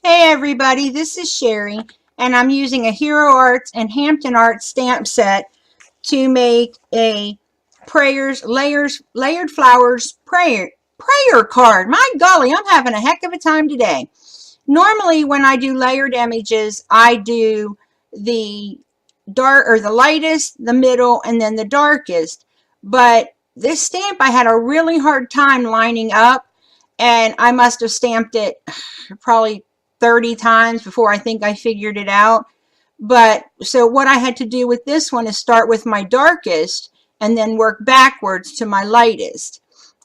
Hey everybody, this is Sherry, and I'm using a Hero Arts and Hampton Arts stamp set to make a layered flowers prayer card. My golly, I'm having a heck of a time today. Normally when I do layered images, I do the dark or the lightest, the middle, and then the darkest. But this stamp I had a really hard time lining up, and I must have stamped it probably 30 times before I think I figured it out. But so what I had to do with this one is start with my darkest and then work backwards to my lightest.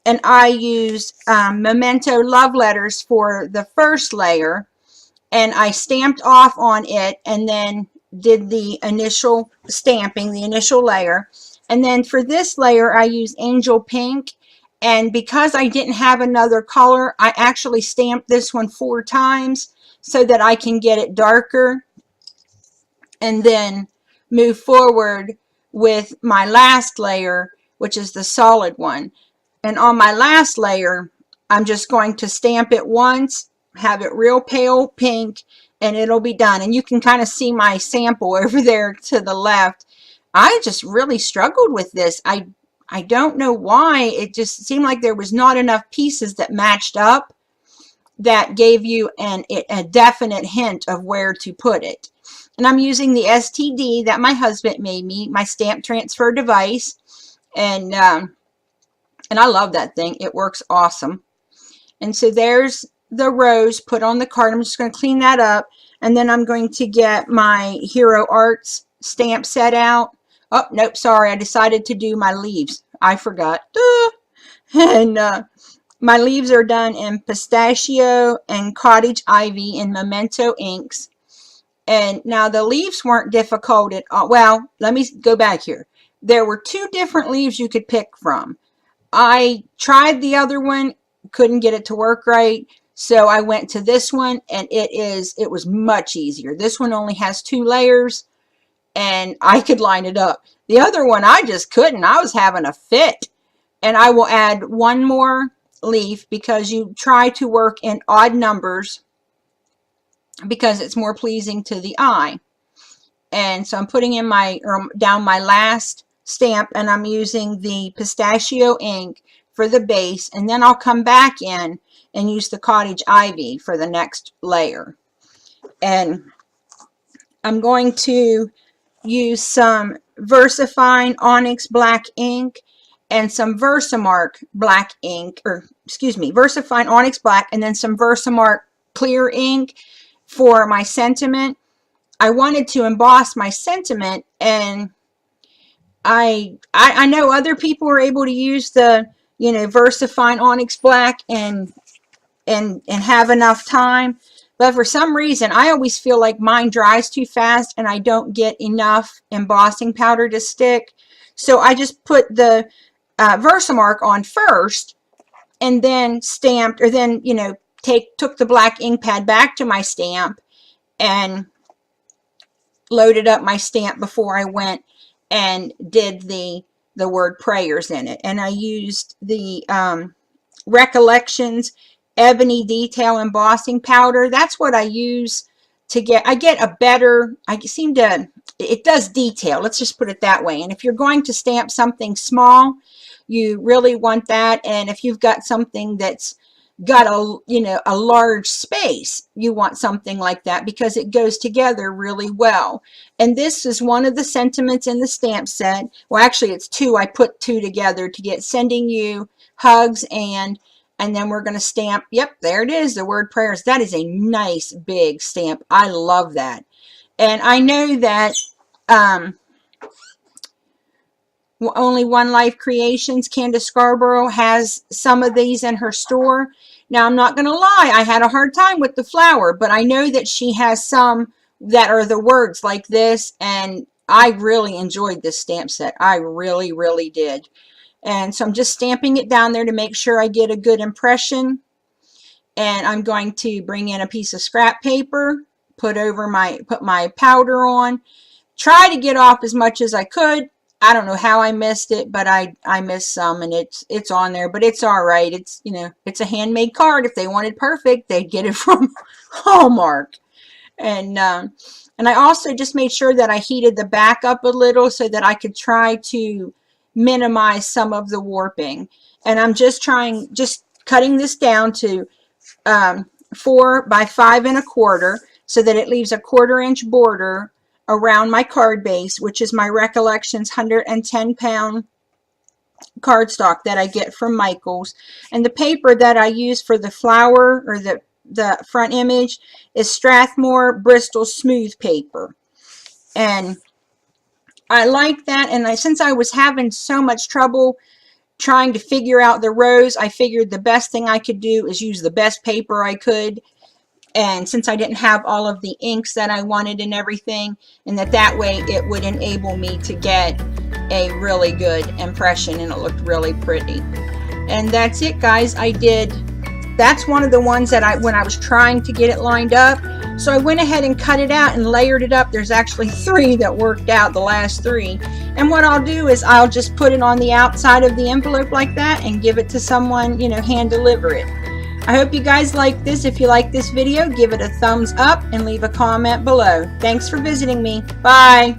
And I used Memento love letters for the first layer, and I stamped off on it and then did the initial stamping, the initial layer. And then for this layer, I used Angel Pink. And because I didn't have another color, I actually stamped this one 4 times so that I can get it darker and then move forward with my last layer, which is the solid one. And on my last layer, I'm just going to stamp it once, have it real pale pink, and it'll be done. And you can kind of see my sample over there to the left. I just really struggled with this. I don't know why. It just seemed like there was not enough pieces that matched up that gave you a definite hint of where to put it. And I'm using the STD that my husband made me, my stamp transfer device. And I love that thing. It works awesome. And so there's the rose put on the card. I'm just going to clean that up. And then I'm going to get my Hero Arts stamp set out. Oh, nope, sorry. I decided to do my leaves. I forgot. And my leaves are done in pistachio and cottage ivy in Memento inks. And now the leaves weren't difficult at all. Well, let me go back here. There were 2 different leaves you could pick from. I tried the other one, couldn't get it to work right. So I went to this one, and it was much easier. This one only has 2 layers, and I could line it up. The other one, I just couldn't. I was having a fit. And I will add 1 more leaf because you try to work in odd numbers because it's more pleasing to the eye. And so I'm putting in down my last stamp, and I'm using the pistachio ink for the base, and then I'll come back in and use the cottage ivy for the next layer. And I'm going to use some VersaFine Onyx black ink and some Versamark black ink, or excuse me, VersaFine Onyx black, and then some Versamark clear ink for my sentiment. I wanted to emboss my sentiment, and I know other people are able to use the VersaFine Onyx black and have enough time. But for some reason, I always feel like mine dries too fast and I don't get enough embossing powder to stick. So I just put the Versamark on first and then stamped, or then, took the black ink pad back to my stamp and loaded up my stamp before I went and did the word prayers in it. And I used the Recollections ebony detail embossing powder. That's what I use to I get a better, it does detail, let's just put it that way. And if you're going to stamp something small, you really want that. And if you've got something that's got a large space, you want something like that because it goes together really well. And this is one of the sentiments in the stamp set. Well, actually it's 2. I put 2 together to get sending you hugs, and then we're going to stamp, yep, there it is, the word prayers. That is a nice big stamp. I love that. And I know that Only One Life Creations, Candace Scarborough, has some of these in her store. Now, I'm not going to lie, I had a hard time with the flower, but I know that she has some that are the words like this, and I really enjoyed this stamp set. I really, really did. And so I'm just stamping it down there to make sure I get a good impression. And I'm going to bring in a piece of scrap paper, put my powder on, try to get off as much as I could. I don't know how I missed it, but I missed some, and it's on there, but it's all right. It's, you know, it's a handmade card. If they wanted perfect, they'd get it from Hallmark. And I also just made sure that I heated the back up a little so that I could try to minimize some of the warping. And I'm just cutting this down to 4 by 5 1/4 so that it leaves a 1/4 inch border around my card base, which is my Recollections 110-pound cardstock that I get from Michaels. And the paper that I use for the flower, or the front image, is Strathmore Bristol smooth paper. And I like that. And since I was having so much trouble trying to figure out the rows, I figured the best thing I could do is use the best paper I could. And since I didn't have all of the inks that I wanted and everything, and that way it would enable me to get a really good impression, and it looked really pretty. And that's it, guys. That's one of the ones that when I was trying to get it lined up, so I went ahead and cut it out and layered it up. There's actually 3 that worked out, the last 3. And what I'll do is I'll just put it on the outside of the envelope like that and give it to someone, you know, hand deliver it. I hope you guys like this. If you like this video, give it a thumbs up and leave a comment below. Thanks for visiting me. Bye.